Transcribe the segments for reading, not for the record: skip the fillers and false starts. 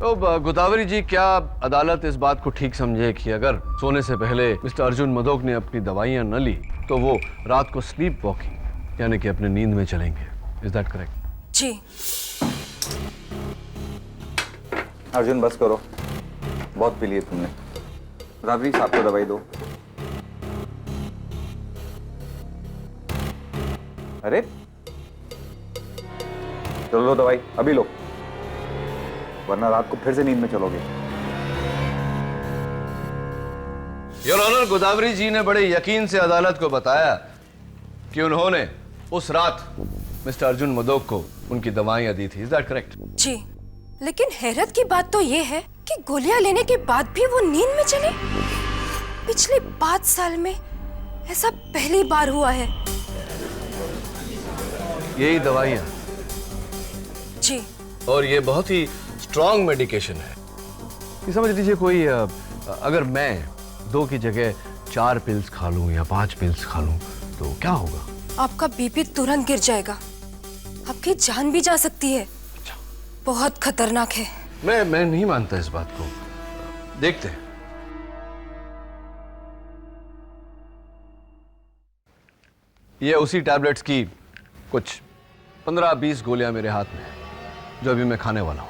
तो गोदावरी जी, क्या अदालत इस बात को ठीक समझे कि अगर सोने से पहले मिस्टर अर्जुन मदोक ने अपनी दवाइयां न ली तो वो रात को स्लीप वॉकिंग यानी कि अपने नींद में चलेंगे? Is that correct? जी। अर्जुन बस करो, बहुत पी लिए तुमने। गोदावरी साहब को दवाई दो। अरे चलो लो दवाई, अभी लो, वरना रात को फिर से नींद में चलोगे। योर ऑनर, गोदावरी जी ने बड़े यकीन से अदालत को बताया कि उन्होंने उस रात मिस्टर अर्जुन मदोक को उनकी दवाइयां दी थी। Is that correct? जी, लेकिन हैरत की बात तो ये है कि गोलियां लेने के बाद भी वो नींद में चले। पिछले 5 साल में ऐसा पहली बार हुआ है। यही दवाइयां? जी। और ये बहुत ही स्ट्रॉन्ग मेडिकेशन है। ये समझ लीजिए कोई अगर मैं 2 की जगह 4 पिल्स खा लूं या 5 पिल्स खा लूं तो क्या होगा? आपका बीपी तुरंत गिर जाएगा, आपकी जान भी जा सकती है। अच्छा। बहुत खतरनाक है। मैं नहीं मानता इस बात को। देखते हैं। ये उसी टैबलेट्स की कुछ 15-20 गोलियां मेरे हाथ में है जो अभी मैं खाने वाला हूं।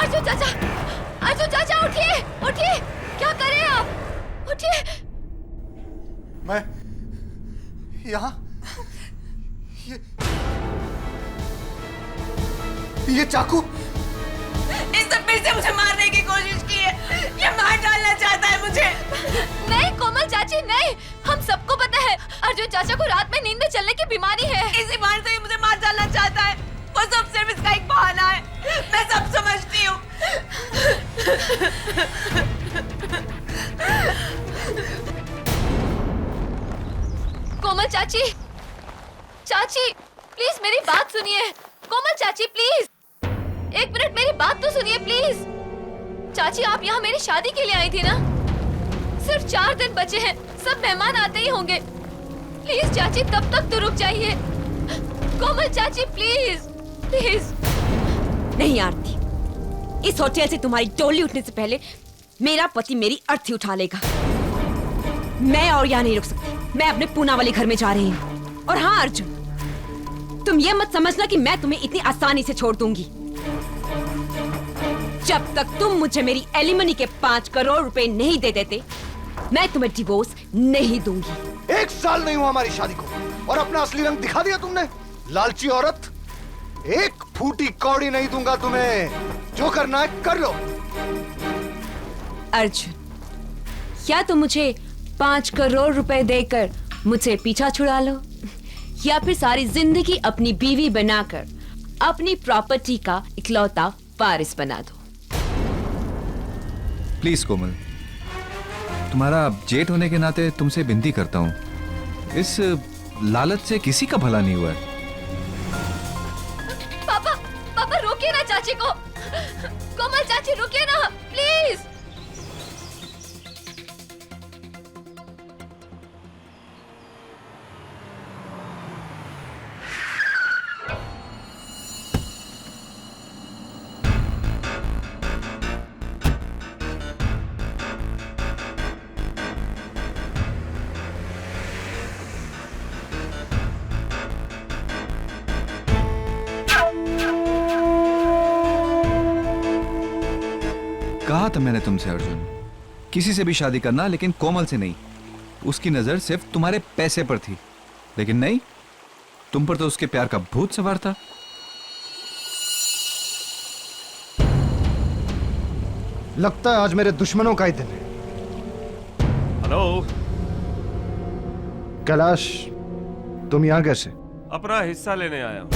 अर्जुन चाचा उठिए, उठिए, क्या कर रहे हैं आप? उठिए। मैं यहाँ ये चाकू, इसने फिर से मुझे मारने की कोशिश की है। ये मार डालना चाहता है मुझे। नहीं कोमल चाची नहीं, हम सबको पता है अर्जुन चाचा को रात में नींद में चलने की बीमारी है। इसी बार से मुझे मार डालना चाहता है। वो सब सिर्फ इसका एक बहाना है, मैं सब समझती हूँ। कोमल चाची, चाची प्लीज मेरी बात सुनिए। कोमल चाची प्लीज 1 मिनट मेरी बात तो सुनिए प्लीज। चाची आप यहाँ मेरी शादी के लिए आई थी ना? सिर्फ 4 दिन बचे हैं, सब मेहमान आते ही होंगे। प्लीज चाची तब तक तो रुक जाइए। कोमल चाची प्लीज प्लीज। नहीं आरती, इस होटल से तुम्हारी टोली उठने से पहले मेरा पति मेरी अर्थी उठा लेगा। मैं और यहाँ नहीं रुक सकती, मैं अपने पूना वाले घर में जा रही हूँ। और हाँ अर्जुन, तुम ये मत समझना कि मैं तुम्हें इतनी आसानी से छोड़ दूंगी। जब तक तुम मुझे मेरी एलिमनी के 5 करोड़ रुपए नहीं दे देते, मैं तुम्हें डिवोर्स नहीं दूंगी। 1 साल नहीं हुआ हमारी शादी को और अपना असली रंग दिखा दिया तुमने, लालची औरत। 1 फूटी कौड़ी नहीं दूंगा तुम्हें, जो करना है कर लो। अर्जुन, क्या तुम मुझे 5 करोड़ रुपए देकर मुझसे पीछा छुड़ा लो, या फिर सारी जिंदगी अपनी बीवी बनाकर अपनी प्रॉपर्टी का इकलौता वारिस बना दो। प्लीज कोमल, तुम्हारा जेठ होने के नाते तुमसे विनती करता हूँ, इस लालच से किसी का भला नहीं हुआ है। पापा पापा रोकिए ना चाची को। कोमल चाची रुकिए ना प्लीज। कहा था मैंने तुमसे अर्जुन, किसी से भी शादी करना लेकिन कोमल से नहीं। उसकी नजर सिर्फ तुम्हारे पैसे पर थी, लेकिन नहीं, तुम पर तो उसके प्यार का भूत सवार था। लगता है आज मेरे दुश्मनों का ही दिन है। हेलो, कैलाश, तुम यहां कैसे? अपना हिस्सा लेने आया हूं।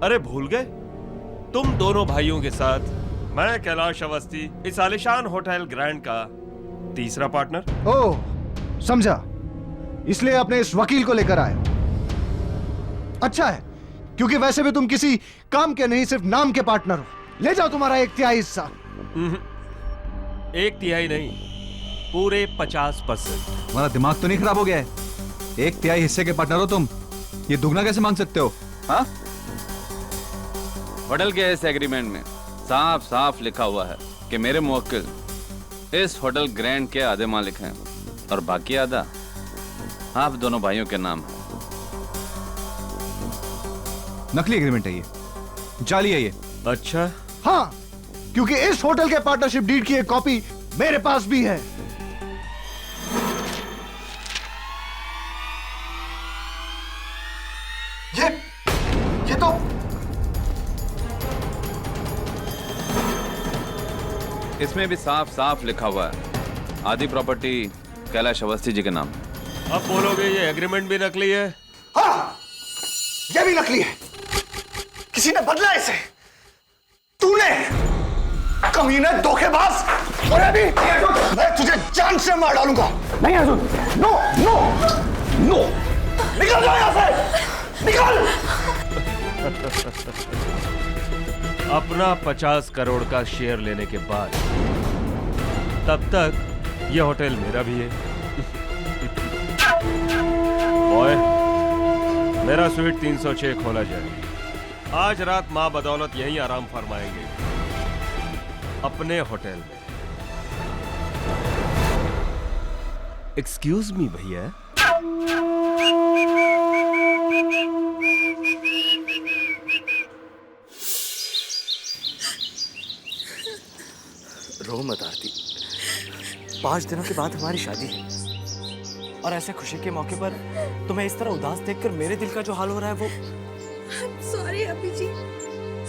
अरे भूल गए, तुम दोनों भाइयों के साथ मैं कैलाश अवस्थी इस आलिशान होटल ग्रैंड का तीसरा पार्टनर। ओह, समझा, इसलिए अपने इस वकील को लेकर आए। अच्छा है, क्योंकि वैसे भी तुम किसी काम के नहीं, सिर्फ नाम के पार्टनर हो। ले जाओ तुम्हारा 1/3 हिस्सा। 1/3 नहीं, पूरे 50%। तुम्हारा दिमाग तो नहीं खराब हो गया है? 1/3 हिस्से के पार्टनर हो तुम, ये दुगना कैसे मांग सकते हो? हाँ, होटल के इस एग्रीमेंट में साफ साफ लिखा हुआ है कि मेरे मुवक्किल इस होटल ग्रैंड के आधे मालिक हैं और बाकी आधा आप दोनों भाइयों के नाम है। नकली एग्रीमेंट है ये, जाली है ये। अच्छा, हाँ, क्योंकि इस होटल के पार्टनरशिप डीड की एक कॉपी मेरे पास भी है। ये तो इसमें भी साफ साफ लिखा हुआ है आधी प्रॉपर्टी कैलाश अवस्थी जी के नाम है। अब बोलोगे ये एग्रीमेंट भी नकली है? हाँ, ये भी नकली है। किसी ने बदला इसे। तूने, कमीने, धोखेबाज। और अभी मैं तुझे जान से मार डालूंगा। नहीं अर्जुन, नो नो नो, निकल जाओ यहां से, निकल। अपना 50 करोड़ का शेयर लेने के बाद तब तक ये होटल मेरा भी है। ओए, मेरा स्वीट 306 खोला जाए। आज रात मां बदौलत यहीं आराम फरमाएंगे अपने होटल में। एक्सक्यूज मी भैया। रो मत आरती, 5 दिनों के बाद हमारी शादी है और ऐसे खुशी के मौके पर तुम्हें इस तरह उदास देखकर मेरे दिल का जो हाल हो रहा है वो। सॉरी अभी जी,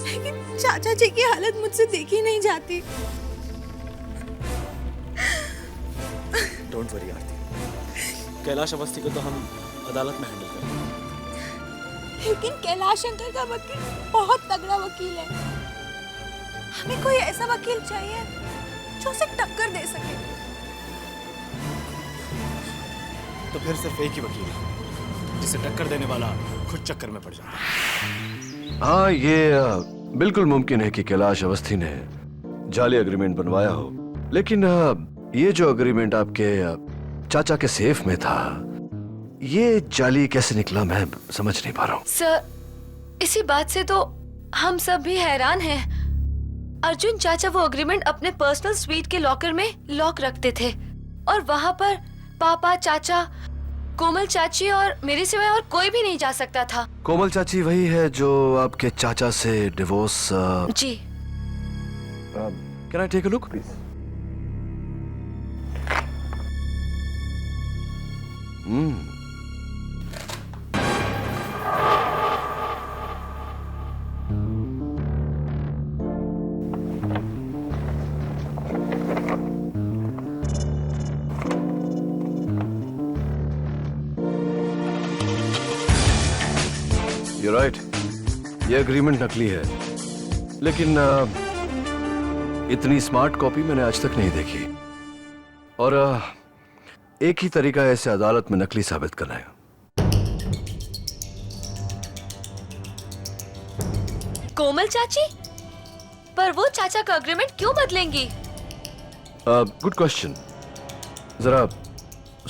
लेकिन चाचा जी की हालत मुझसे देखी नहीं जाती। डोंट वरी आरती, कैलाश अवस्थी को तो हम अदालत में हैंडल करेंगे। लेकिन कैलाश अंकल का वकील बहुत तगड़ा वकील है। हमें कोई ऐसा वकील चाहिए जो उसे टक्कर दे सके। तो फिर सिर्फ एक ही वकील है जिसे टक्कर देने वाला खुद चक्कर में पड़ जाता है। हाँ, ये बिल्कुल मुमकिन है कि कैलाश अवस्थी ने जाली एग्रीमेंट बनवाया हो, लेकिन ये जो एग्रीमेंट आपके चाचा के सेफ में था, ये जाली कैसे निकला मैं समझ नहीं पा रहा हूँ। सर, इसी बात से तो हम सब भी हैरान हैं। अर्जुन चाचा वो एग्रीमेंट अपने पर्सनल स्वीट के लॉकर में लॉक रखते थे और वहाँ पर पापा, चाचा, कोमल चाची और मेरे सिवाय और कोई भी नहीं जा सकता था। कोमल चाची वही है जो आपके चाचा से डिवोर्स। जी। Can I take a look please? You're right. ये एग्रीमेंट नकली है, लेकिन इतनी स्मार्ट कॉपी मैंने आज तक नहीं देखी। और एक ही तरीका है इसे अदालत में नकली साबित करना है। कोमल चाची, पर वो चाचा का एग्रीमेंट क्यों बदलेंगी? Good question. जरा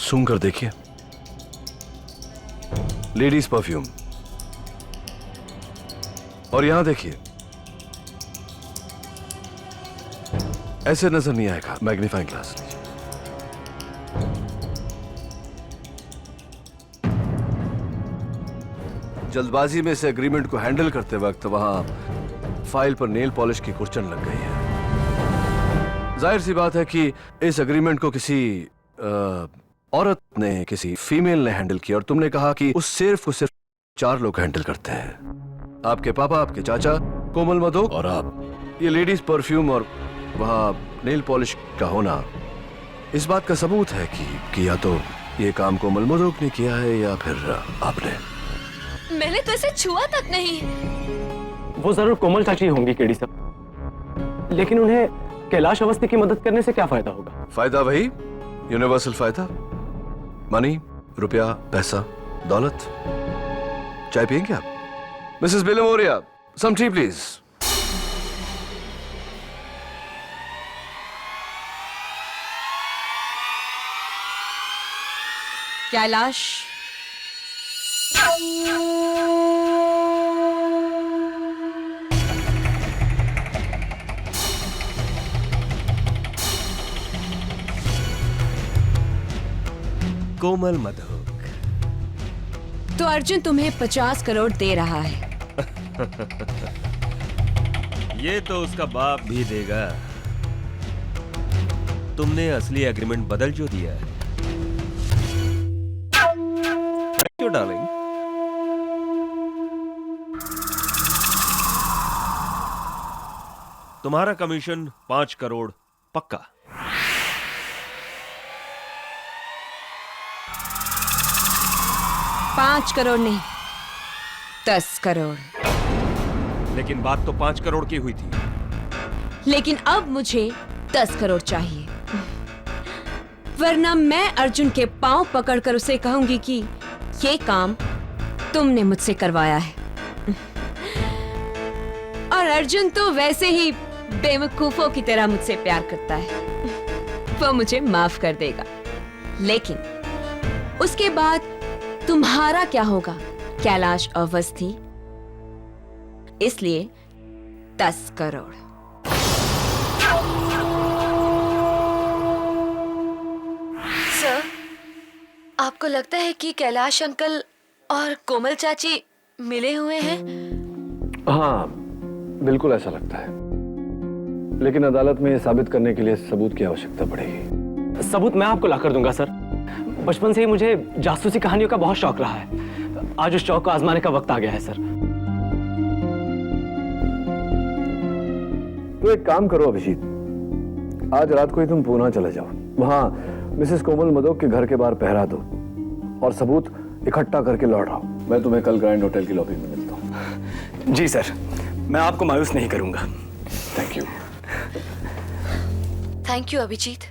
सूंघ कर देखिए। Ladies perfume. और यहां देखिए, ऐसे नजर नहीं आएगा। मैग्नीफाइंग ग्लास लीजिए। जल्दबाजी में इस एग्रीमेंट को हैंडल करते वक्त वहां फाइल पर नेल पॉलिश की कुर्चन लग गई है। जाहिर सी बात है कि इस एग्रीमेंट को किसी औरत ने, किसी फीमेल ने हैंडल किया, और तुमने कहा कि उस सिर्फ को सिर्फ 4 लोग हैंडल करते हैं। आपके पापा, आपके चाचा, कोमल मधोक और आप। ये लेडीज परफ्यूम और वहां नेल पॉलिश का होना इस बात का सबूत है कि या तो ये काम कोमल मधोक ने किया है या फिर आपने। मैंने तो इसे छुआ तक नहीं। वो जरूर कोमल चाची होंगी केडी साहब, लेकिन उन्हें कैलाश अवस्थी की मदद करने से क्या फायदा होगा? फायदा वही यूनिवर्सल फायदा, मनी, रुपया, पैसा, दौलत। चाय पियेंगे आप? Mrs Bilimoria, some tea please. Kailash, Komal Madhok. तो अर्जुन तुम्हें 50 करोड़ दे रहा है। ये तो उसका बाप भी देगा। तुमने असली एग्रीमेंट बदल जो दिया है। Thank you darling. तुम्हारा कमीशन 5 करोड़ पक्का। पांच करोड़ नहीं, 10 करोड़। लेकिन बात तो 5 करोड़ की हुई थी। लेकिन अब मुझे 10 करोड़ चाहिए, वरना मैं अर्जुन के पांव पकड़कर उसे कहूंगी कि ये काम तुमने मुझसे करवाया है। और अर्जुन तो वैसे ही बेवकूफों की तरह मुझसे प्यार करता है, वो मुझे माफ कर देगा। लेकिन उसके बाद तुम्हारा क्या होगा कैलाश अवस्थी? इसलिए 10 करोड़। सर, आपको लगता है कि कैलाश अंकल और कोमल चाची मिले हुए हैं? हाँ, बिल्कुल ऐसा लगता है, लेकिन अदालत में यह साबित करने के लिए सबूत की आवश्यकता पड़ेगी। सबूत मैं आपको लाकर दूंगा सर। बचपन से ही मुझे जासूसी कहानियों का बहुत शौक रहा है। आज उस शौक को आजमाने का वक्त आ गया है सर। तो एक काम करो अभिजीत, आज रात को ही तुम पूना चले जाओ। वहां मिसेस कोमल मधोक के घर के बाहर पहरा दो और सबूत इकट्ठा करके लौट आओ। मैं तुम्हें कल ग्रैंड होटल की लॉबी में मिलता हूँ। जी सर, मैं आपको मायूस नहीं करूंगा। Thank you. Thank you Abhijit.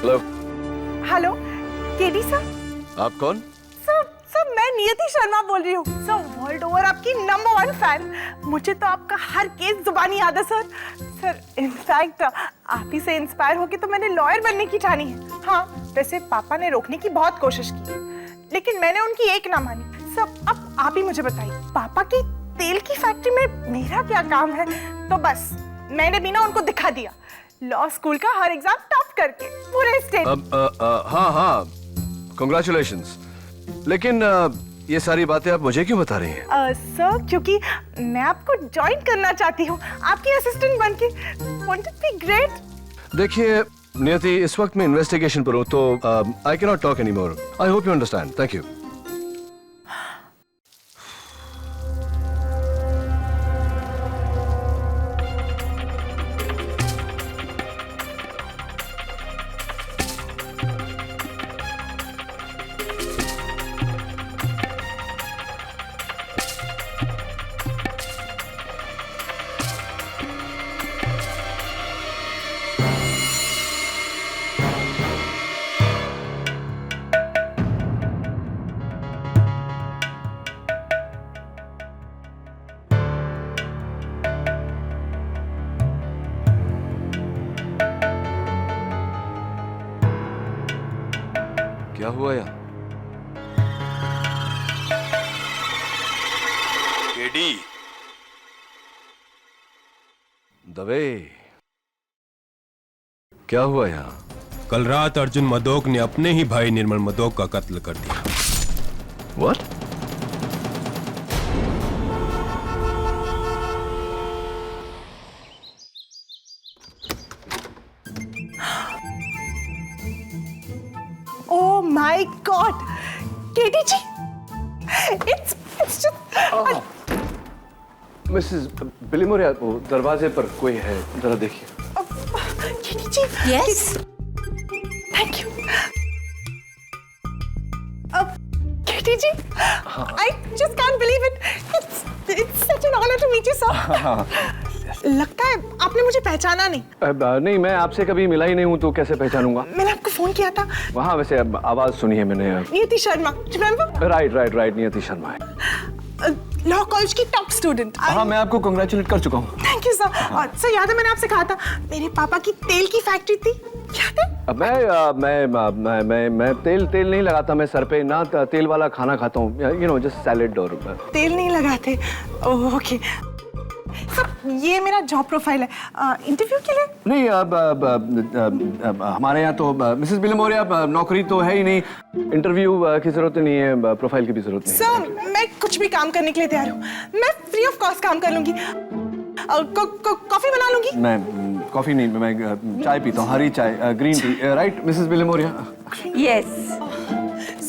Hello. Hello KD sir. आप कौन? सर मैं नियति शर्मा बोल रही हूँ। सर वर्ल्ड ओवर आपकी नंबर 1 फैन। मुझे तो आपका हर केस जुबानी याद है सर। सर इनफैक्ट आप ही से इंस्पायर होके तो मैंने लॉयर बनने की ठानी है। हाँ, वैसे पापा ने रोकने की बहुत कोशिश की, लेकिन मैंने उनकी एक ना मानी। सर अब आप ही मुझे बताइए, पापा की तेल की फैक्ट्री में मेरा क्या काम है? तो बस मैंने भी ना उनको दिखा दिया, लॉ स्कूल का हर एग्जाम टॉप करके पूरे स्टेट। हाँ हाँ, कंग्रेचुलेशंस। लेकिन ये सारी बातें आप मुझे क्यों बता रही हैं? सर, क्योंकि मैं आपको ज्वाइन करना चाहती हूँ आपकी असिस्टेंट बनके। Won't it be great? देखिए नियति, इस वक्त मैं इन्वेस्टिगेशन पर हूँ, तो I can not talk any more. I hope you understand. Thank you. क्या हुआ यार? केडी, दवे, क्या हुआ यहाँ? कल रात अर्जुन मदोक ने अपने ही भाई निर्मल मदोक का कत्ल कर दिया। What? Oh my God, KT ji, it's just Mrs Bilimoria, वो दरवाजे पर कोई है, जरा देखिए। केटी जी। Yes? Thank you. Katie ji, I just can't believe it. It's such an honor to meet you, sir. लगता है आपने मुझे पहचाना नहीं। नहीं, मैं आपसे कभी मिला ही नहीं हूँ, तो कैसे पहचानूंगा? मैंने आपको फोन किया था। वहाँ वैसे आवाज सुनी है मैंने। नियति शर्मा, रिमेम्बर? राइट, नियति शर्मा है। लॉ कॉलेज की टॉप स्टूडेंट। हाँ, मैं आपको कंग्रेचुलेट कर चुका हूँ। Thank you sir. और सर, याद है मैंने आपसे कहा था मेरे पापा की तेल की फैक्ट्री थी, याद है? मैं तेल नहीं लगाता मैं सर पे, ना तेल वाला खाना खाता हूँ, जस्ट सैलेड। और तेल नहीं लगाते? ओके सर, ये मेरा जॉब प्रोफाइल है इंटरव्यू के लिए। नहीं, हमारे यहाँ तो मिसेस बिलिमोरिया नौकरी तो है ही नहीं, इंटरव्यू की जरूरत नहीं है, प्रोफाइल की भी जरूरत नहीं। सर, मैं कुछ भी काम करने के लिए तैयार हूँ, मैं फ्री ऑफ कॉस्ट काम कर लूंगी। कॉफी बना लूंगी। मैं कॉफी नहीं, मैं चाय पीता हूँ, हरी चाय, green tea. Right Mrs Bilimoria? Yes.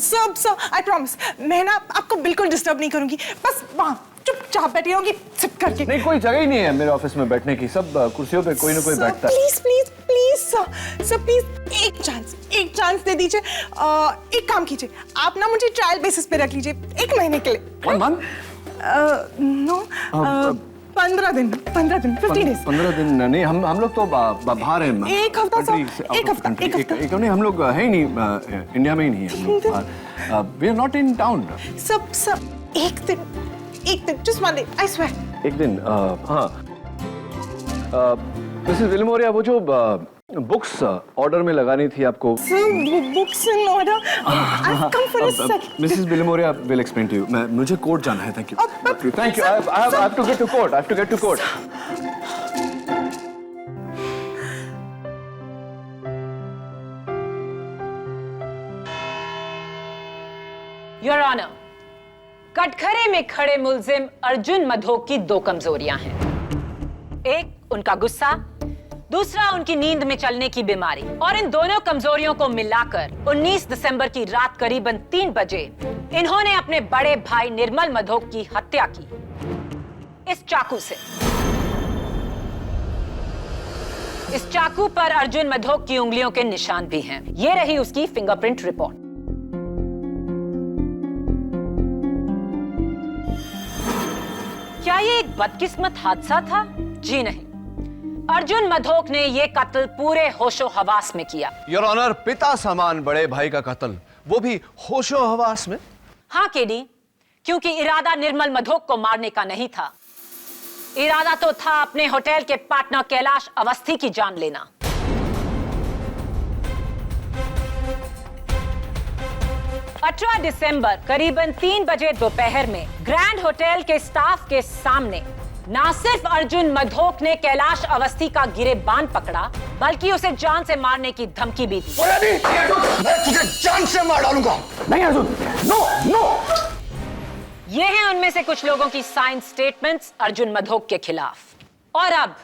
Sir, I promise, मैं ना आपको बिल्कुल डिस्टर्ब नहीं करूंगी, बस वहाँ चुपचाप बैठी रहूंगी सिप करके। नहीं, कोई जगह ही नहीं है मेरे ऑफिस में बैठने की, सब कुर्सियों पे कोई ना कोई बैठता है। प्लीज सर, प्लीज एक चांस दे दीजिए। एक काम कीजिए, आप ना मुझे ट्रायल बेसिस पे रख लीजिए 1 महीने के लिए। 1 month? नो, 15 दिन 15 डेज। 15 दिन नहीं, हम लोग तो बाहर हैं। एक हफ्ता सर, एक हफ्ता। नहीं, हम लोग है ही नहीं, इंडिया में ही नहीं है। We are not in town. सब एक दिन, just one day, I swear. एक दिन, हाँ। मिसेस बिलिमोरिया, वो जो बुक्स ऑर्डर में लगानी थी आपको। Books in order? I've come for a sec. Mrs Bilimoria will explain to you. मुझे कोर्ट जाना है। Thank you. Thank you. I have to get to court. I have to get to court. Your Honor, कटघरे में खड़े मुल्जिम अर्जुन मधोक की 2 कमजोरियां हैं। एक, उनका गुस्सा, दूसरा उनकी नींद में चलने की बीमारी। और इन दोनों कमजोरियों को मिलाकर 19 दिसंबर की रात करीबन 3 बजे इन्होंने अपने बड़े भाई निर्मल मधोक की हत्या की, इस चाकू से। इस चाकू पर अर्जुन मधोक की उंगलियों के निशान भी हैं। ये रही उसकी फिंगरप्रिंट रिपोर्ट। क्या ये एक बदकिस्मत हादसा था? जी नहीं, अर्जुन मधोक ने ये कत्ल पूरे होशो हवास में किया। योर ऑनर, पिता समान बड़े भाई का कत्ल, वो भी होशो हवास में। हाँ केडी, क्योंकि इरादा निर्मल मधोक को मारने का नहीं था, इरादा तो था अपने होटल के पार्टनर कैलाश अवस्थी की जान लेना। 18 दिसंबर करीबन 3 बजे दोपहर में ग्रैंड होटल के स्टाफ के सामने ना सिर्फ अर्जुन मधोक ने कैलाश अवस्थी का गिरेबान पकड़ा, बल्कि उसे जान से मारने की धमकी भी दी। मैं तुझे जान से मार डालूंगा। नहीं अर्जुन, नो नो। ये हैं उनमें से कुछ लोगों की साइन स्टेटमेंट्स अर्जुन मधोक के खिलाफ। और अब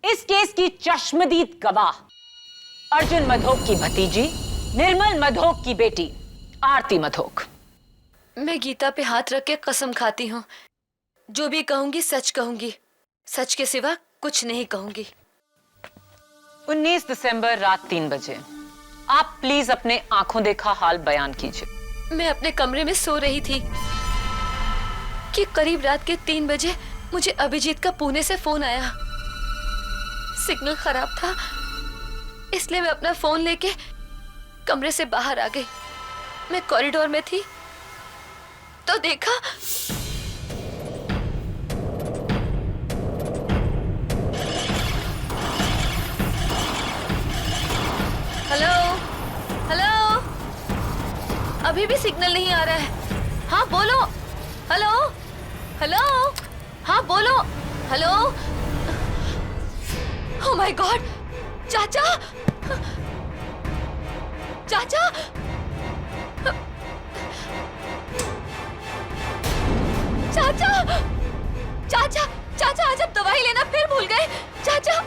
इस केस की चश्मदीद गवाह अर्जुन मधोक की भतीजी निर्मल मधोक की बेटी आरती मधोक। मैं गीता पे हाथ रख के कसम खाती हूँ, जो भी कहूंगी सच कहूंगी, सच के सिवा कुछ नहीं कहूंगी। 19 दिसंबर रात 3 बजे आप प्लीज अपने आंखों देखा हाल बयान कीजिए। मैं अपने कमरे में सो रही थी कि करीब रात के 3 बजे मुझे अभिजीत का पुणे से फोन आया। सिग्नल खराब था, इसलिए मैं अपना फोन लेके कमरे से बाहर आ गई। मैं कॉरिडोर में थी तो देखा हेलो हेलो, अभी भी सिग्नल नहीं आ रहा है। हाँ बोलो। हेलो हेलो, हाँ बोलो। हेलो। ओह माय गॉड, चाचा चाचा चाचा चाचा चाचा, आज आप दवाई लेना फिर भूल गए। चाचा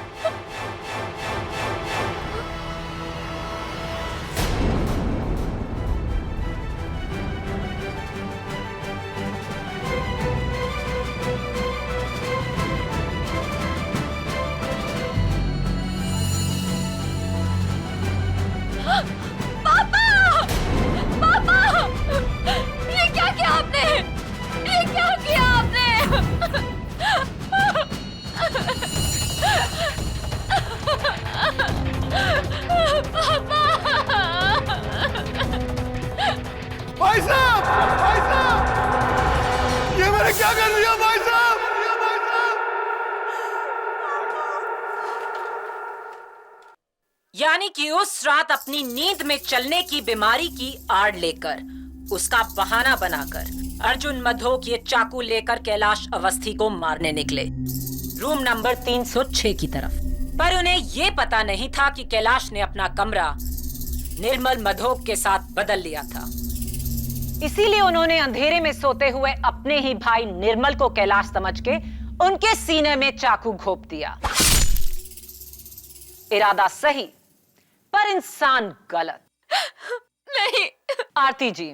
भाई साहब, ये मैंने क्या कर दिया भाई साहब? यानी कि उस रात अपनी नींद में चलने की बीमारी की आड़ लेकर, उसका बहाना बनाकर अर्जुन मधोक ये चाकू लेकर कैलाश अवस्थी को मारने निकले रूम नंबर 306 की तरफ। पर उन्हें ये पता नहीं था कि कैलाश ने अपना कमरा निर्मल मधोक के साथ बदल लिया था। इसीलिए उन्होंने अंधेरे में सोते हुए अपने ही भाई निर्मल को कैलाश समझ के उनके सीने में चाकू घोंप दिया। इरादा सही पर इंसान गलत। नहीं। आरती जी,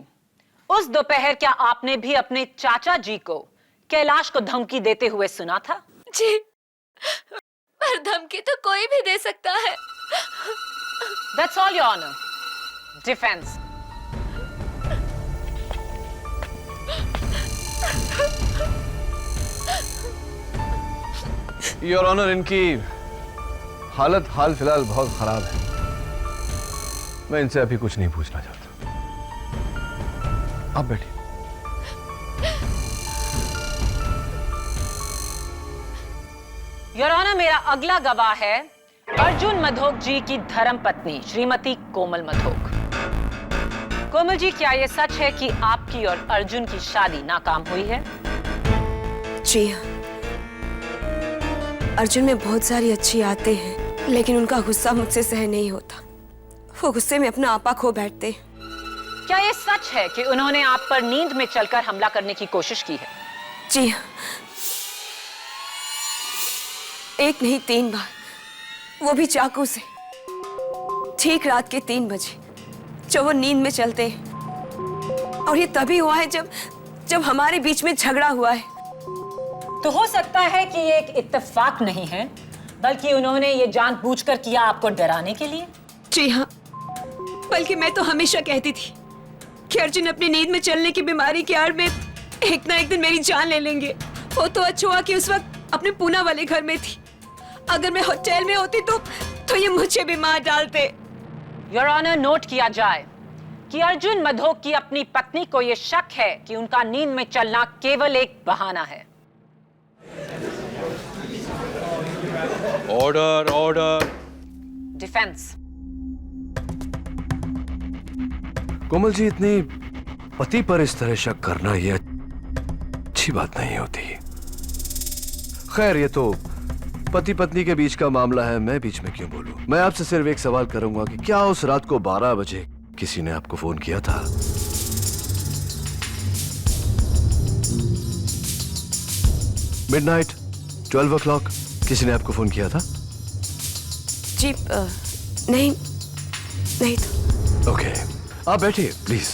उस दोपहर क्या आपने भी अपने चाचा जी को कैलाश को धमकी देते हुए सुना था? जी, पर धमकी तो कोई भी दे सकता है। That's all, Your Honor. Defense. Your honour, इनकी हालत हाल फिलहाल बहुत खराब है। मैं इनसे अभी कुछ नहीं पूछना चाहता। आप बैठिए। योर ऑनर, मेरा अगला गवाह है अर्जुन मधोक जी की धर्म पत्नी श्रीमती कोमल मधोक। कोमल जी, क्या यह सच है कि आपकी और अर्जुन की शादी नाकाम हुई है? जी हाँ, अर्जुन में बहुत सारी अच्छी आदतें हैं, लेकिन उनका गुस्सा मुझसे सहन नहीं होता। वो गुस्से में अपना आपा खो बैठते। क्या यह सच है कि उन्होंने आप पर नींद में चलकर हमला करने की कोशिश की है? जी हाँ, एक नहीं 3 बार, वो भी चाकू से। ठीक रात के 3 बजे जब वो नींद में चलते हैं। और ये तभी हुआ है जब हमारे बीच में झगड़ा हुआ है। तो हो सकता है कि ये एक इत्तेफाक नहीं है, बल्कि उन्होंने ये जानबूझकर किया आपको डराने के लिए। जी हाँ, बल्कि मैं तो हमेशा कहती थी कि अर्जुन अपनी नींद में चलने की बीमारी की आड़ में एक ना एक दिन मेरी जान ले लेंगे। वो तो अच्छा हुआ कि उस वक्त अपने पूना वाले घर में थी। अगर मैं होटल में होती तो ये मुझे भी मार डालते। योर ऑनर, नोट किया जाए कि अर्जुन मधोक की अपनी पत्नी को यह शक है कि उनका नींद में चलना केवल एक बहाना है। Order order. Defence. Komal ji, इतनी पति पर इस तरह शक करना ये अच्छी बात नहीं होती। खैर, ये तो पति पत्नी के बीच का मामला है, मैं बीच में क्यों बोलूं। मैं आपसे सिर्फ एक सवाल करूंगा कि क्या उस रात को 12 बजे किसी ने आपको फोन किया था? मिडनाइट 12 o'clock किसी ने आपको फोन किया था? जी नहीं तो। ओके, आप बैठिए प्लीज।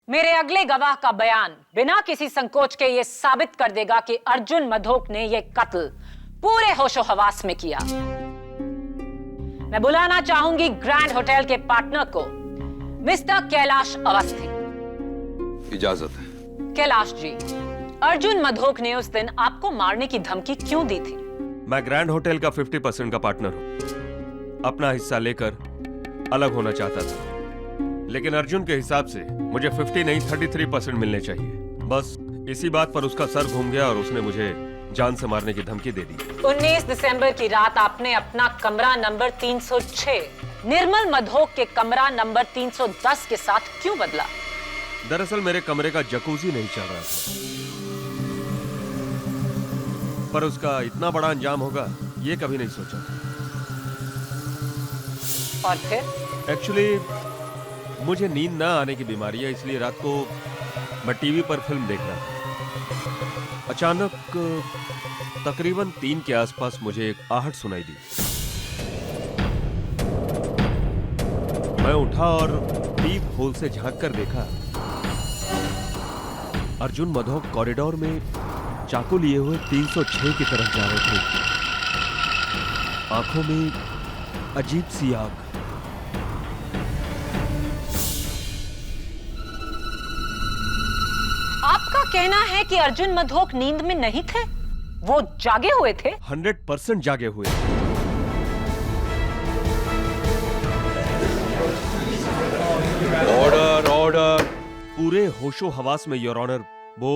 मेरे अगले गवाह का बयान बिना किसी संकोच के यह साबित कर देगा कि अर्जुन मधोक ने यह कत्ल पूरे होशो हवास में किया। मैं बुलाना चाहूंगी ग्रैंड होटल के पार्टनर को, मिस्टर कैलाश अवस्थी। इजाजत है। कैलाश जी, अर्जुन मधोक ने उस दिन आपको मारने की धमकी क्यों दी थी? मैं ग्रैंड होटल का 50% का पार्टनर हूं। अपना हिस्सा लेकर अलग होना चाहता था, लेकिन अर्जुन के हिसाब से मुझे 50 नहीं 33% मिलने चाहिए। बस इसी बात पर उसका सर घूम गया और उसने मुझे जान से मारने की धमकी दे दी। 19 दिसंबर की रात आपने अपना कमरा नंबर 306 निर्मल मधोक के कमरा नंबर 310 के साथ क्यों बदला? दरअसल मेरे कमरे का जकूजी नहीं चल रहा था, पर उसका इतना बड़ा अंजाम होगा ये कभी नहीं सोचा। और फिर? एक्चुअली मुझे नींद ना आने की बीमारी है, इसलिए रात को मैं टीवी पर फिल्म देख रहा था। अचानक तकरीबन 3 के आसपास मुझे एक आहट सुनाई दी। मैं उठा और पीप होल से झांक कर देखा, अर्जुन मधोक कॉरिडोर में चाकू लिए हुए 306 की तरफ जा रहे थे। आंखों में अजीब सी आग। आपका कहना है कि अर्जुन मधोक नींद में नहीं थे, वो जागे हुए थे? 100% जागे हुए। Order order. पूरे होशो हवास में योर ऑनर वो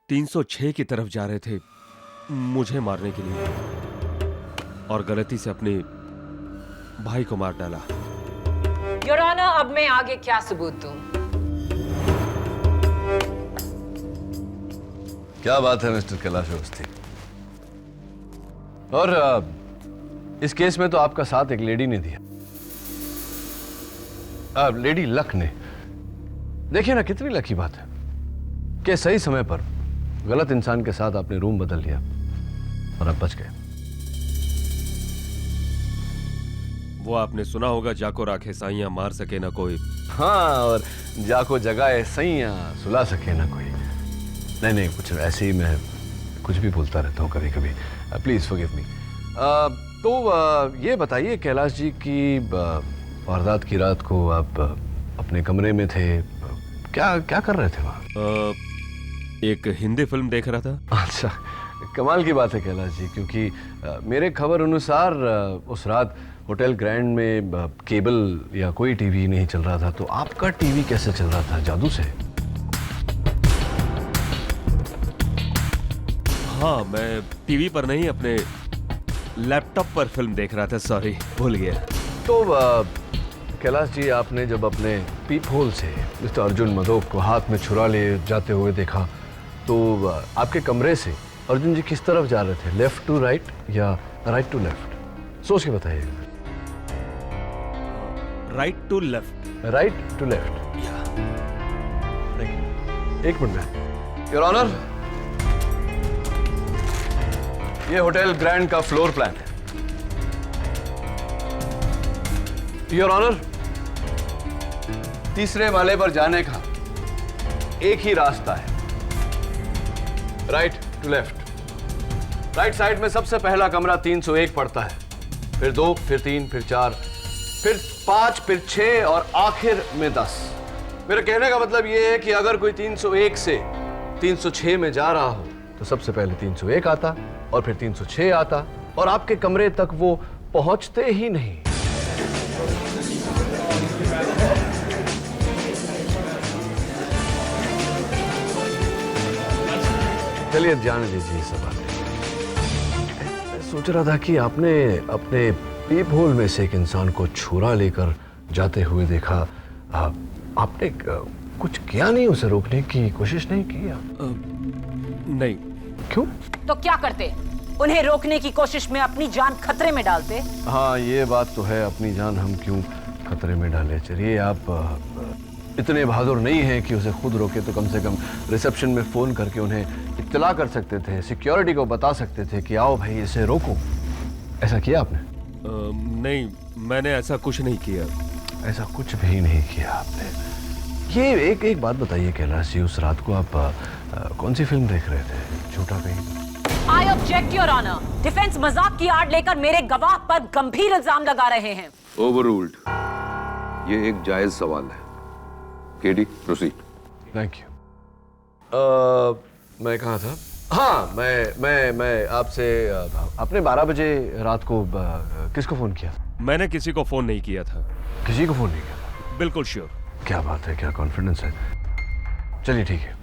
306 की तरफ जा रहे थे मुझे मारने के लिए, और गलती से अपने भाई को मार डाला। योर ऑनर, अब मैं आगे क्या सबूत दूं? क्या बात है मिस्टर कैलाश अवस्थी। और इस केस में तो आपका साथ एक लेडी ने दिया, लेडी लक ने। देखिए ना, कितनी लकी बात है कि सही समय पर गलत इंसान के साथ आपने रूम बदल लिया और आप बच गए। वो आपने सुना होगा, जाको राखे साइयां मार सके ना कोई। हाँ, और जाको जगाए सैयां सुला सके ना कोई। नहीं, कुछ ऐसे ही मैं कुछ भी बोलता रहता हूँ कभी कभी। Please forgive me. तो ये बताइए कैलाश जी की वारदात की रात को आप अपने कमरे में थे, क्या कर रहे थे वहाँ? एक हिंदी फिल्म देख रहा था। अच्छा, कमाल की बात है कैलाश जी, क्योंकि मेरे खबर अनुसार उस रात होटल ग्रैंड में केबल या कोई टीवी नहीं चल रहा था, तो आपका टीवी कैसे चल रहा था? जादू से? हाँ, मैं टीवी पर नहीं अपने लैपटॉप पर फिल्म देख रहा था। सॉरी, भूल गया। तो कैलाश जी, आपने जब अपने पीप होल से मिस्टर अर्जुन मधोक को हाथ में छुरा ले जाते हुए देखा, तो आपके कमरे से अर्जुन जी किस तरफ जा रहे थे? लेफ्ट टू राइट या राइट टू लेफ्ट? सोच के बताइए। Right to left. Right to left. एक मिनट में। योर ऑनर, ये होटल ग्रैंड का फ्लोर प्लान है। योर ऑनर, तीसरे वाले पर जाने का एक ही रास्ता है, right to left. Right side में सबसे पहला कमरा 301 पड़ता है, फिर 2, फिर 3, फिर 4, फिर 5, फिर 6 और आखिर में 10। मेरे कहने का मतलब यह है कि अगर कोई 301 से 306 में जा रहा हो तो सबसे पहले 301 आता और फिर 306 आता, और आपके कमरे तक वो पहुंचते ही नहीं। चलिए जाने दीजिए ये सब बातें। मैं सोच रहा था कि आपने अपने पीप होल में से एक इंसान को छुरा लेकर जाते हुए देखा। आपने कुछ किया नहीं, उसे रोकने की कोशिश नहीं की आप? नहीं। क्यों? तो क्या करते? उन्हें रोकने की कोशिश में अपनी जान खतरे में डालते। हाँ, ये बात तो है, अपनी जान हम क्यों खतरे में डाले। चलिए, आप इतने बहादुर नहीं हैं कि उसे खुद रोके, तो कम से कम रिसेप्शन में फोन करके उन्हें इत्तला कर सकते थे, सिक्योरिटी को बता सकते थे कि आओ भाई इसे रोको। ऐसा किया आपने? नहीं, मैंने ऐसा कुछ नहीं किया। ऐसा कुछ भी नहीं किया आपने। ये एक बात बताइए कैलाश जी, उस रात को आप कौन सी फिल्म देख रहे थे? झूठा कहीं? I object, Your Honor. Defence मजाक की आड़ लेकर मेरे गवाह पर गंभीर इल्जाम लगा रहे हैं। ओवररूल्ड। ये एक जायज सवाल है। KD, proceed. Thank you. मैं कहाँ था? हाँ, मैं आपसे आपने 12 बजे रात को किसको फोन किया? मैंने किसी को फोन नहीं किया था। किसी को फोन नहीं किया था? बिल्कुल श्योर। क्या बात है, क्या कॉन्फिडेंस है। चलिए ठीक है,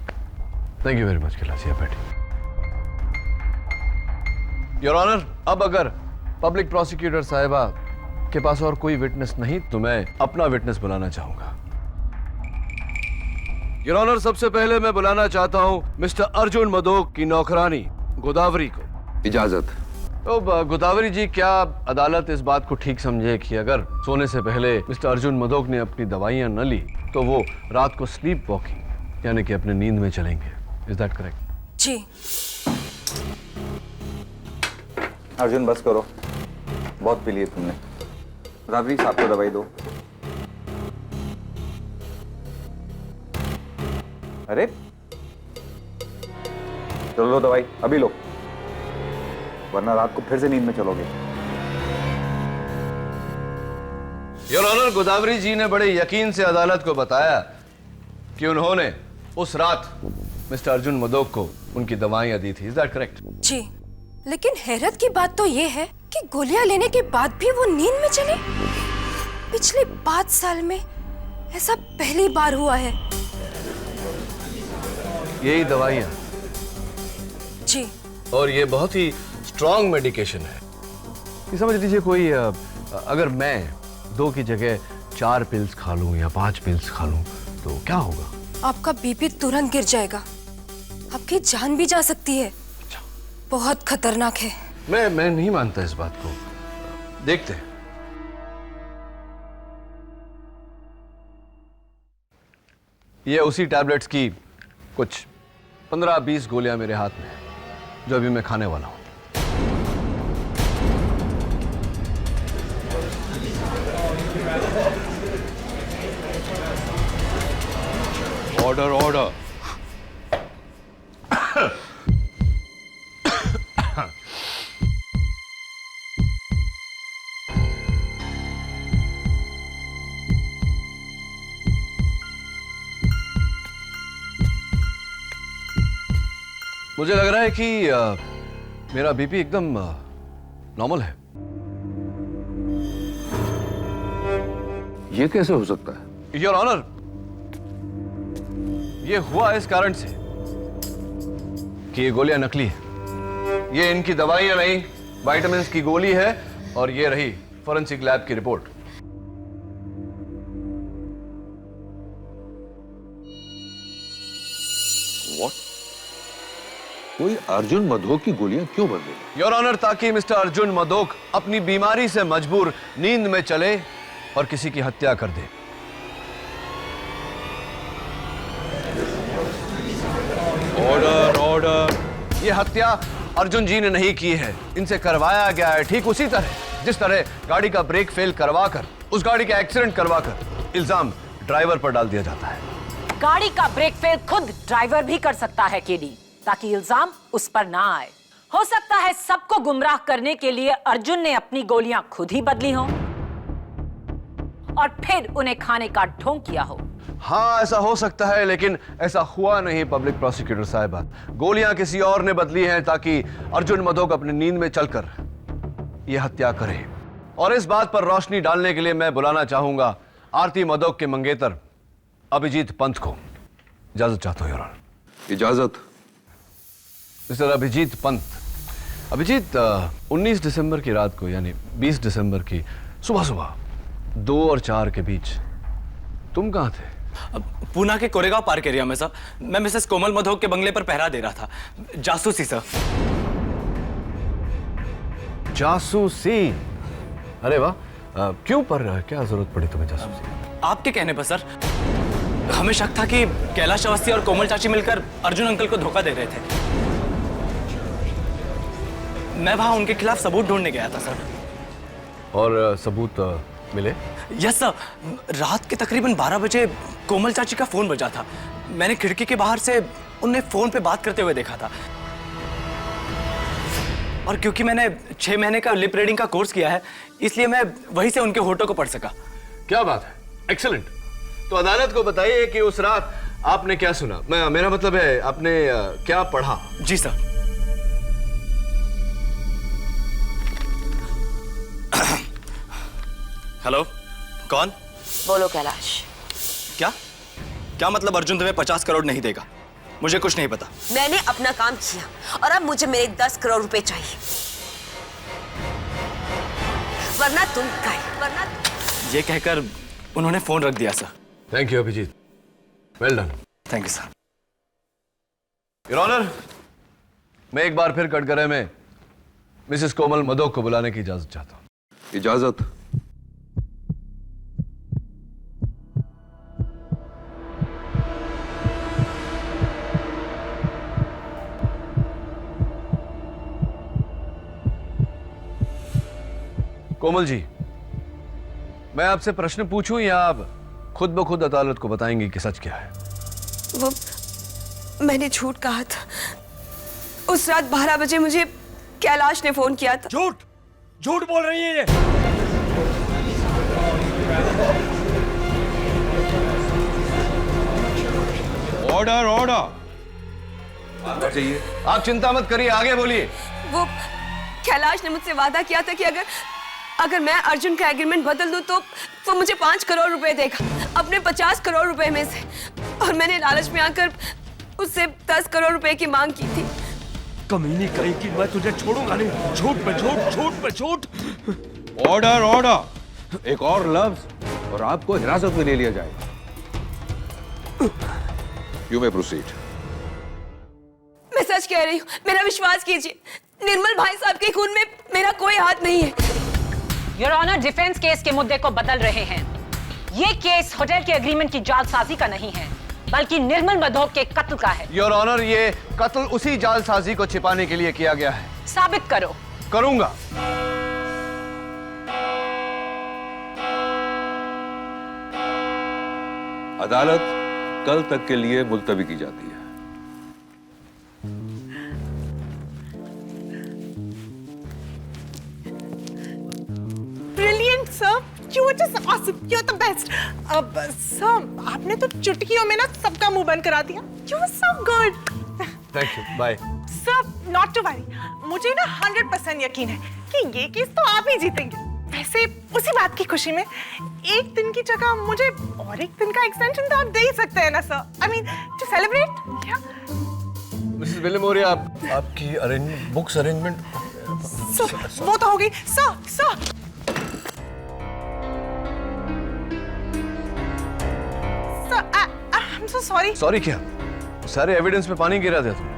thank you very much Kailash ji, आप बैठिए। योर ऑनर, अब अगर पब्लिक प्रोसिक्यूटर साहिबा के पास और कोई विटनेस नहीं तो मैं अपना विटनेस बुलाना चाहूंगा। योर ऑनर, सबसे पहले मैं बुलाना चाहता हूं मिस्टर अर्जुन मदोक की नौकरानी गोदावरी को। इजाजत। तो गोदावरी जी, क्या अदालत इस बात को ठीक समझे कि अगर सोने से पहले मिस्टर अर्जुन मदोक ने अपनी दवाइयां न ली तो वो रात को स्लीप वॉकिंग यानी कि अपने नींद में चलेंगे? Is that correct? जी। अर्जुन बस करो, बहुत पी लिए तुमने। राबरी साहब को दवाई दो। अरे चलो लो दवाई, अभी लो, वरना रात को फिर से नींद में चलोगे। योर ऑनर, गोदावरी जी ने बड़े यकीन से अदालत को बताया कि उन्होंने उस रात मिस्टर अर्जुन मदोक को उनकी दवाइयां दी थी। Is that correct? जी, लेकिन हैरत की बात तो ये है कि गोलियां लेने के बाद भी वो नींद में चले। पिछले 5 साल में ऐसा पहली बार हुआ है। यही दवाइयां? जी। और ये बहुत ही स्ट्रॉन्ग मेडिकेशन है। ये समझ लीजिए कोई अगर मैं 2 की जगह 4 पिल्स खा लूं या 5 पिल्स खा लूं तो क्या होगा? आपका बीपी तुरंत गिर जाएगा, आपकी जान भी जा सकती है। बहुत खतरनाक है। मैं नहीं मानता इस बात को। देखते हैं। ये उसी टैबलेट्स की कुछ 15-20 गोलियां मेरे हाथ में है जो अभी मैं खाने वाला हूं। Order, order. मुझे लग रहा है कि मेरा बीपी एकदम नॉर्मल है। ये कैसे हो सकता है? योर ऑनर, ये हुआ इस कारण से कि ये गोलियां नकली है। ये इनकी दवाइयां नहीं, विटामिन्स की गोली है और ये रही फोरेंसिक लैब की रिपोर्ट। What? कोई अर्जुन मदोक की गोलियां क्यों बन गई? योर ऑनर, ताकि मिस्टर अर्जुन मदोक अपनी बीमारी से मजबूर नींद में चले और किसी की हत्या कर दे। Order, order. ये हत्या अर्जुन जी ने नहीं की है, इनसे करवाया गया है। ठीक उसी तरह जिस तरह गाड़ी का ब्रेक फेल करवाकर, उस गाड़ी का एक्सीडेंट करवाकर इल्जाम ड्राइवर पर डाल दिया जाता है। गाड़ी का ब्रेक फेल खुद ड्राइवर भी कर सकता है केडी, ताकि इल्जाम उस पर ना आए। हो सकता है सबको गुमराह करने के लिए अर्जुन ने अपनी गोलियां खुद ही बदली हो और फिर उन्हें खाने का ढोंग किया हो। हाँ, ऐसा हो सकता है, लेकिन ऐसा हुआ नहीं पब्लिक प्रोसिक्यूटर साहिबा। गोलियां किसी और ने बदली हैं ताकि अर्जुन मदोक अपनी नींद में चलकर यह हत्या करे। और इस बात पर रोशनी डालने के लिए मैं बुलाना चाहूंगा आरती मदोक के मंगेतर अभिजीत पंत को। इजाजत चाहता हूं योर ऑनर। इजाजत। मिस्टर अभिजीत पंत। अभिजीत, 19 दिसंबर की रात को यानी 20 दिसंबर की सुबह सुबह 2 और 4 के बीच तुम कहाँ थे? पूना के कोरेगांव पार्क एरिया में सर। मैं मिसेस कोमल मधोक के बंगले पर पहरा दे रहा था, जासूसी सर। जासूसी? अरे वाह, क्यों पर क्या जरूरत पड़ी तुम्हें जासूसी? आपके कहने पर सर। हमें शक था कि कैलाश अवस्थी और कोमल चाची मिलकर अर्जुन अंकल को धोखा दे रहे थे। मैं वहां उनके खिलाफ सबूत ढूंढने गया था सर। और सबूत मिले? Yes sir. रात के तकरीबन 12 बजे कोमल चाची का फोन बजा था। मैंने खिड़की के बाहर से उन्हें फोन पे बात करते हुए देखा था। और क्योंकि मैंने 6 महीने का लिप रीडिंग का कोर्स किया है, इसलिए मैं वहीं से उनके होठों को पढ़ सका। क्या बात है, एक्सीलेंट। तो अदालत को बताइए कि उस रात आपने क्या सुना। मेरा मतलब है आपने क्या पढ़ा? जी सर। हेलो, कौन? बोलो कैलाश। क्या क्या मतलब अर्जुन तुम्हें 50 करोड़ नहीं देगा? मुझे कुछ नहीं पता। मैंने अपना काम किया और अब मुझे मेरे 10 करोड़ रुपए चाहिए, वरना तुम गए, वरना। ये कहकर उन्होंने फोन रख दिया sir. Thank you Abhijeet, well done. Thank you sir. Your honour, मैं एक बार फिर कटघरे में मिसेस कोमल मधोक को बुलाने की इजाजत चाहता हूं। इजाजत? कोमल जी, मैं आपसे प्रश्न पूछूं या आप खुद ब खुद अदालत को बताएंगी कि सच क्या है? वो मैंने झूठ कहा था। उस रात 12 बजे मुझे कैलाश ने फोन किया था। झूठ झूठ बोल रही है ये। Order order. चाहिए। आप चिंता मत करिए, आगे बोलिए। वो कैलाश ने मुझसे वादा किया था कि अगर मैं अर्जुन का एग्रीमेंट बदल दूं तो वो मुझे 5 करोड़ रुपए देगा, अपने 50 करोड़ रुपए में से। और मैंने लालच में आकर उससे 10 करोड़ रुपए की मांग की थी। कमीनी कहीं की, मैं तुझे छोड़ूंगा नहीं। झूठ पे झूठ, झूठ पे झूठ। Order order. एक और लफ्ज और आपको हिरासत में ले लिया जाएगा। You may proceed. मैं सच कह रही हूँ, मेरा विश्वास कीजिए। निर्मल भाई साहब के खून में मेरा कोई हाथ नहीं है। योर ऑनर, डिफेंस केस के मुद्दे को बदल रहे हैं। ये केस होटल के एग्रीमेंट की जालसाजी का नहीं है, बल्कि निर्मल मधोक के कत्ल का है। योर ऑनर, ये कत्ल उसी जालसाजी को छिपाने के लिए किया गया है। साबित करो। करूंगा। अदालत कल तक के लिए मुलतवी की जाती है। Brilliant, sir. You were just awesome. You're the best. Sir, आपने तो चुटकियों में ना सबका मुंह बंद करा दिया. You were so good. Thank you, bye. Sir, not to worry. मुझे ना 100% यकीन है कि ये केस तो आप ही जीतेंगे. वैसे उसी बात की खुशी में एक दिन की जगह मुझे और एक दिन का एक्सटेंशन तो आप दे ही सकते हैं ना sir. I mean, to celebrate. Yeah. Mrs Bilimoria, आपकी बुक्स अरेंजमेंट वो तो हो गई. Sir. I'm so sorry. Sorry क्या? सारे एविडेंस पे पानी गिरा दिया तुमने।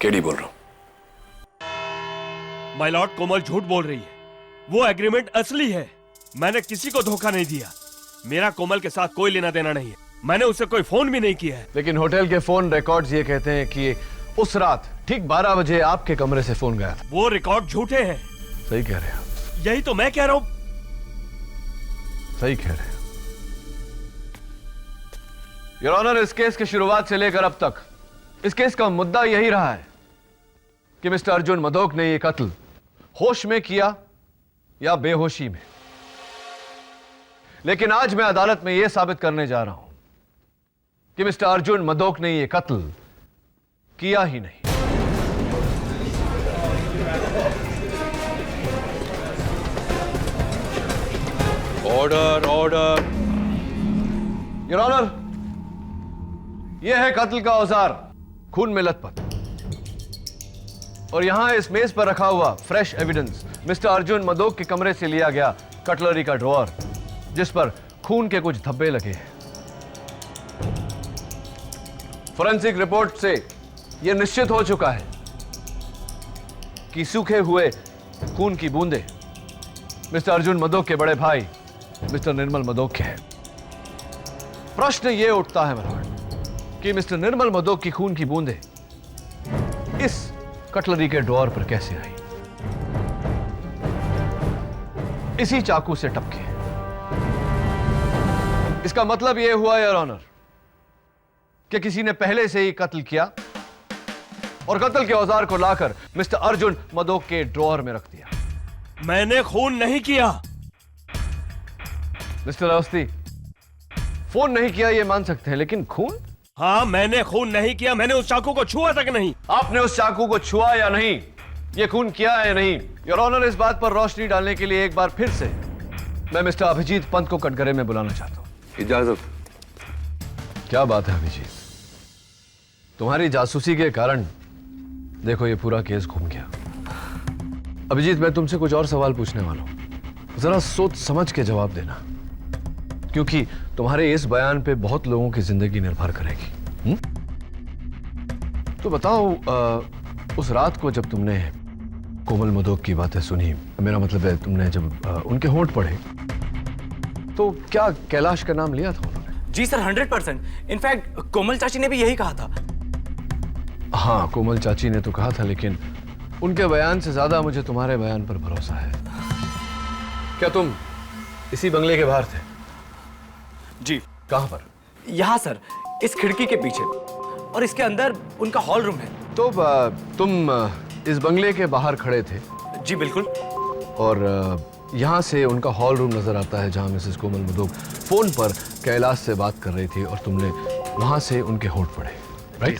केडी बोल रहा हूं। माय लॉर्ड, कोमल झूठ बोल रही है। वो एग्रीमेंट असली है। मैंने किसी को धोखा नहीं दिया। मेरा कोमल के साथ कोई लेना देना नहीं है। मैंने उसे कोई फोन भी नहीं किया है। लेकिन होटल के फोन रिकॉर्ड्स ये कहते हैं कि उस रात ठीक 12 बजे आपके कमरे से फोन गया था। वो रिकॉर्ड झूठे हैं। सही कह रहे हैं आप। यही तो मैं कह रहा हूं। सही कह रहे हैं योर ऑनर। इस केस की शुरुआत से लेकर अब तक इस केस का मुद्दा यही रहा है कि मिस्टर अर्जुन मदोक ने यह कत्ल होश में किया या बेहोशी में। लेकिन आज मैं अदालत में यह साबित करने जा रहा हूं कि मिस्टर अर्जुन मदोक ने यह कत्ल किया ही नहीं। Order order. योर ऑनर, यह है कत्ल का औजार, खून में लथपथ। और यहां इस मेज पर रखा हुआ fresh evidence mister Arjun Madok के कमरे से लिया गया कटलरी का ड्रॉअर, जिस पर खून के कुछ धब्बे लगे हैं। फोरेंसिक रिपोर्ट से यह निश्चित हो चुका है कि सूखे हुए खून की बूंदें मिस्टर अर्जुन मदोक के बड़े भाई मिस्टर निर्मल मदोक के हैं। प्रश्न यह उठता है मनोहर कि मिस्टर निर्मल मदोक की खून की बूंदें इस कटलरी के ड्रॉअर पर कैसे आई? इसी चाकू से टपके। इसका मतलब यह हुआ योर ऑनर कि किसी ने पहले से ही कत्ल किया और कत्ल के औजार को लाकर मिस्टर अर्जुन मदोक के ड्रॉअर में रख दिया। मैंने खून नहीं किया। मिस्टर अवस्थी, फोन नहीं किया ये मान सकते हैं, लेकिन खून? हाँ, मैंने खून नहीं किया। मैंने उस चाकू को छुआ तक नहीं। आपने उस चाकू को छुआ या नहीं, ये खून किया है या नहीं, योर ऑनर, इस बात पर रोशनी डालने के लिए एक बार फिर से मैं मिस्टर अभिजीत पंत को कटघरे में बुलाना चाहता हूं। इजाजत। क्या बात है अभिजीत, तुम्हारी जासूसी के कारण देखो ये पूरा केस घूम गया। अभिजीत, मैं तुमसे कुछ और सवाल पूछने वाला हूं, जरा सोच समझ के जवाब देना, क्योंकि तुम्हारे इस बयान पे बहुत लोगों की जिंदगी निर्भर करेगी। तो बताओ, उस रात को जब तुमने कोमल मदोक की बातें सुनी, मेरा मतलब है तुमने जब उनके होंठ पढ़े, तो क्या कैलाश का नाम लिया था उन्होंने? जी सर, 100%। इनफैक्ट कोमल चाची ने भी यही कहा था। हाँ, कोमल चाची ने तो कहा था, लेकिन उनके बयान से ज्यादा मुझे तुम्हारे बयान पर भरोसा है। क्या तुम इसी बंगले के बाहर थे? जी। कहां पर? यहाँ सर, इस खिड़की के पीछे, और इसके अंदर उनका हॉल रूम है। तो तुम इस बंगले के बाहर खड़े थे? जी बिल्कुल। और यहाँ से उनका हॉल रूम नजर आता है, जहाँ मिसेस कोमल मदोक फोन पर कैलाश से बात कर रही थी और तुमने वहां से उनके होंठ पढ़े, राइट?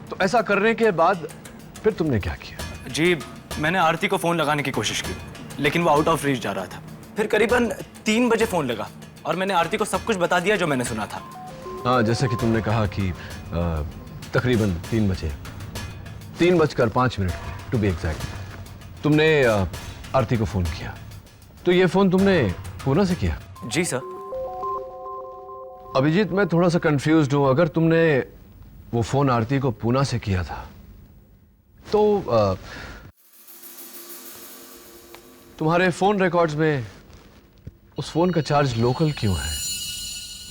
तो ऐसा करने के बाद फिर तुमने क्या किया? जी, मैंने आरती को फोन लगाने की कोशिश की, लेकिन वो आउट ऑफ रीच जा रहा था। फिर करीबन 3 बजे फोन लगा और मैंने आरती को सब कुछ बता दिया जो मैंने सुना था। हाँ, जैसे कि तुमने कहा कि तकरीबन 3 बजे, 3:05 टू बी एग्जैक्ट, तुमने आरती को फोन किया। तो ये फोन तुमने पूना से किया? जी सर। अभिजीत, मैं थोड़ा सा कंफ्यूज्ड हूं। अगर तुमने वो फोन आरती को पूना से किया था, तो तुम्हारे फोन रिकॉर्ड्स में उस फोन का चार्ज लोकल क्यों है?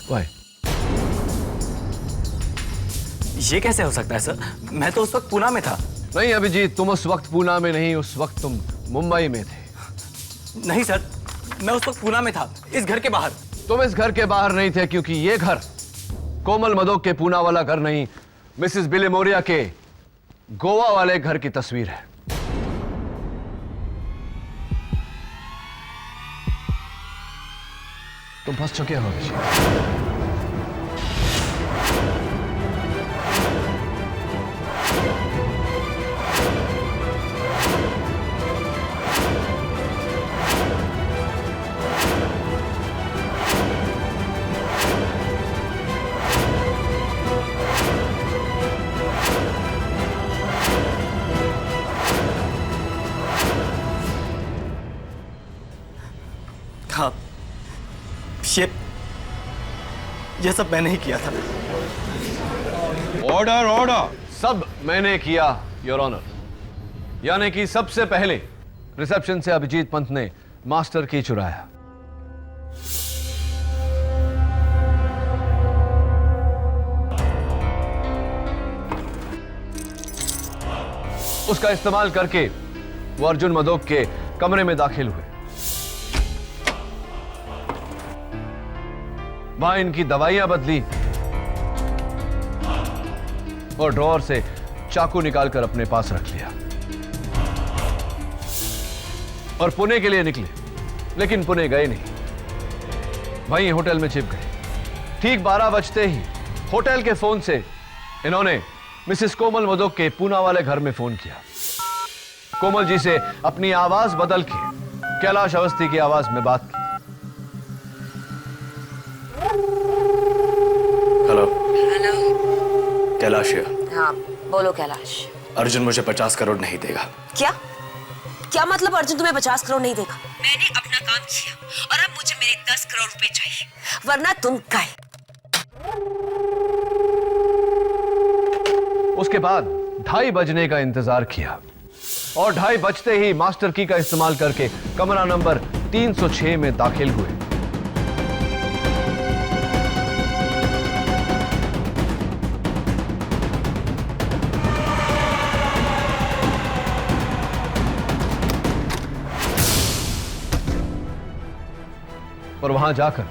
Why? ये कैसे हो सकता है सर? मैं तो उस वक्त पूना में था। नहीं अभिजीत, तुम उस वक्त पूना में नहीं, उस वक्त तुम मुंबई में थे। नहीं सर, मैं उस वक्त पूना में था, इस घर के बाहर। तुम इस घर के बाहर नहीं थे, क्योंकि ये घर कोमल मदोक के पूना वाला घर नहीं, मिसेस बिलेमोरिया के गोवा वाले घर की तस्वीर है। तुम फंस चुके हो अभिजीत। हाँ, ये सब मैंने ही किया था। Order order. सब मैंने किया योर ऑनर, यानी कि सबसे पहले रिसेप्शन से अभिजीत पंत ने मास्टर की चुराया। उसका इस्तेमाल करके वो अर्जुन मदोक के कमरे में दाखिल हुए। वहां इनकी दवाइयां बदली और ड्रॉअर से चाकू निकालकर अपने पास रख लिया और पुणे के लिए निकले, लेकिन पुणे गए नहीं, वहीं होटल में छिप गए। ठीक 12 बजते ही होटल के फोन से इन्होंने मिसेस कोमल मदोक के पूना वाले घर में फोन किया। कोमल जी से अपनी आवाज बदल के कैलाश अवस्थी की आवाज में बात की। हेलो। हेलो। कैलाश है। हाँ बोलो कैलाश। अर्जुन मुझे 50 करोड़ नहीं देगा। क्या क्या मतलब अर्जुन तुम्हें 50 करोड़ नहीं देगा? मैंने अपना काम किया और अब मुझे मेरे 10 करोड़ रुपए चाहिए, वरना तुम गए। उसके बाद 2:30 बजने का इंतजार किया और 2:30 बजते ही मास्टर की का इस्तेमाल करके कमरा नंबर 306 में दाखिल हुए। और वहां जाकर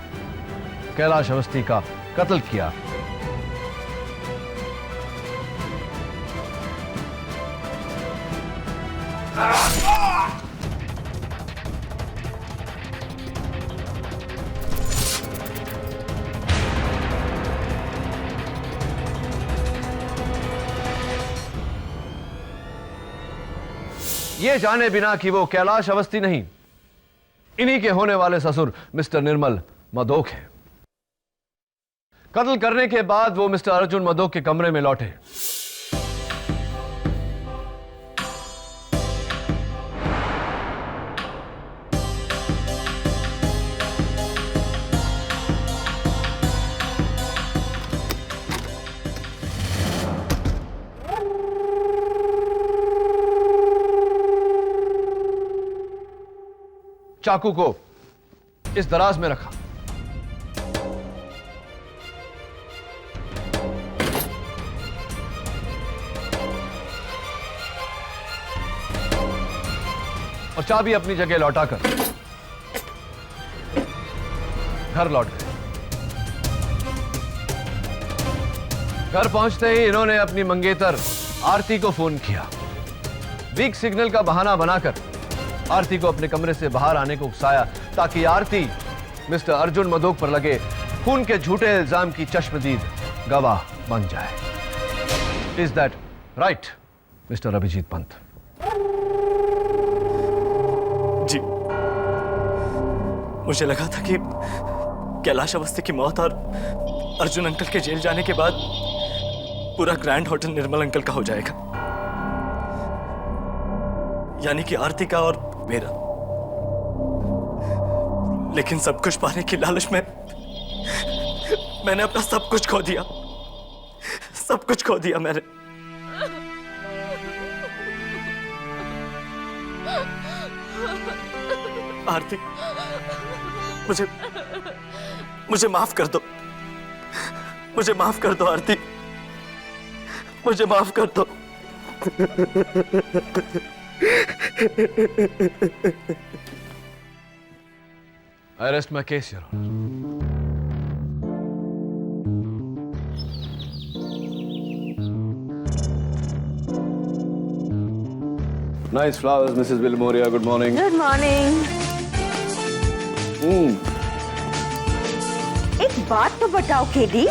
कैलाश अवस्थी का कत्ल किया। ये जाने बिना कि वो कैलाश अवस्थी नहीं, इन्हीं के होने वाले ससुर मिस्टर निर्मल मदोक हैं। कत्ल करने के बाद वो मिस्टर अर्जुन मदोक के कमरे में लौटे। चाकू को इस दराज में रखा और चाबी अपनी जगह लौटाकर घर लौट गए। घर पहुंचते ही इन्होंने अपनी मंगेतर आरती को फोन किया। वीक सिग्नल का बहाना बनाकर आरती को अपने कमरे से बाहर आने को उकसाया ताकि आरती मिस्टर अर्जुन मदोक पर लगे खून के झूठे इल्जाम की चश्मदीद गवाह बन जाए। Is that right Mr Abhijeet Pant? जी, मुझे लगा था कि कैलाश अवस्थी की मौत और अर्जुन अंकल के जेल जाने के बाद पूरा ग्रैंड होटल निर्मल अंकल का हो जाएगा, यानी कि आरती का और मेरा। लेकिन सब कुछ पाने की लालच में मैंने अपना सब कुछ खो दिया, सब कुछ खो दिया मैंने। आरती, मुझे माफ कर दो, मुझे माफ कर दो आरती, मुझे माफ कर दो। I rest my case, Your Honor. Nice flowers, Mrs. Vilmoria. Good morning. Good morning. एक बात तो बताओ केडी,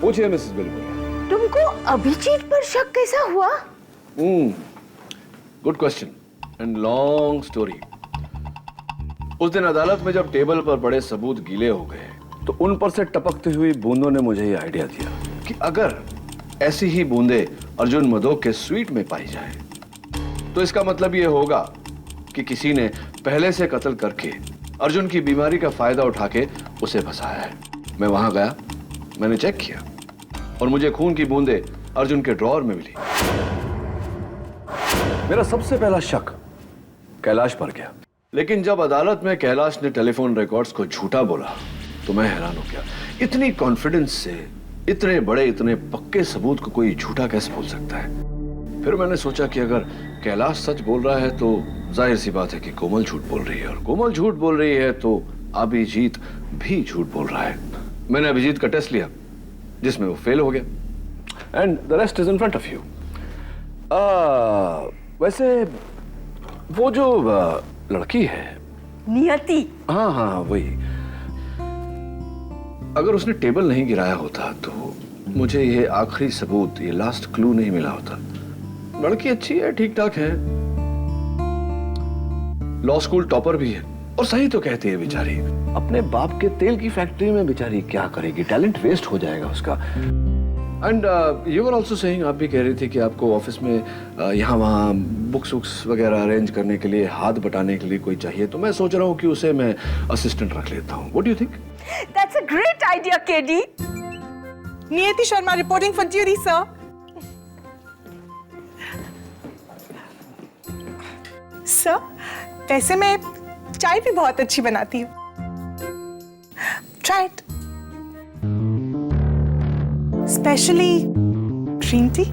पूछिए मिसेस विल्मोरिया। तुमको अभिजीत पर शक कैसा हुआ? Good question and long story. उस दिन अदालत में जब टेबल पर बड़े सबूत गीले हो गए तो उन पर से टपकती हुई बूंदों ने मुझे ये आइडिया दिया कि अगर ऐसी ही बूंदें अर्जुन मदोक के स्वीट में पाई जाए तो इसका मतलब ये होगा कि किसी ने पहले से कत्ल करके अर्जुन की बीमारी का फायदा उठा के उसे फंसाया है। मैं वहां गया, मैंने चेक किया और मुझे खून की बूंदें अर्जुन के ड्रॉअर में मिली। मेरा सबसे पहला शक कैलाश पर गया, लेकिन जब अदालत में कैलाश ने टेलीफोन रिकॉर्ड्स को झूठा बोला तो मैं हैरान हो गया। इतनी कॉन्फिडेंस से इतने बड़े इतने पक्के सबूत को कोई झूठा कैसे बोल सकता है? फिर मैंने सोचा कि अगर कैलाश सच बोल रहा है तो जाहिर सी बात है कि कोमल झूठ बोल रही है, और कोमल झूठ बोल रही है तो अभिजीत भी झूठ बोल रहा है। मैंने अभिजीत का टेस्ट लिया जिसमें वो फेल हो गया and the rest is in front of you. वैसे वो जो लड़की है नियति, हाँ हाँ वही, अगर उसने टेबल नहीं गिराया होता तो मुझे ये आखिरी सबूत, ये लास्ट क्लू नहीं मिला होता। लड़की अच्छी है, ठीक ठाक है, लॉ स्कूल टॉपर भी है, और सही तो कहती है बेचारी। अपने बाप के तेल की फैक्ट्री में बेचारी क्या करेगी, टैलेंट वेस्ट हो जाएगा उसका। And you were also saying, आप भी कह रही थी कि आपको ऑफिस में यहाँ वहाँ बुक्स वुक्स वगैरह अरेंज करने के लिए, हाथ बटाने के लिए कोई चाहिए, तो मैं सोच रहा हूँ कि उसे मैं असिस्टेंट रख लेता हूँ। What do you think? That's a great idea, KD. नियति Sharma reporting for duty, sir. Sir, वैसे मैं चाय भी बहुत अच्छी बनाती हूँ। Try it. Especially green tea.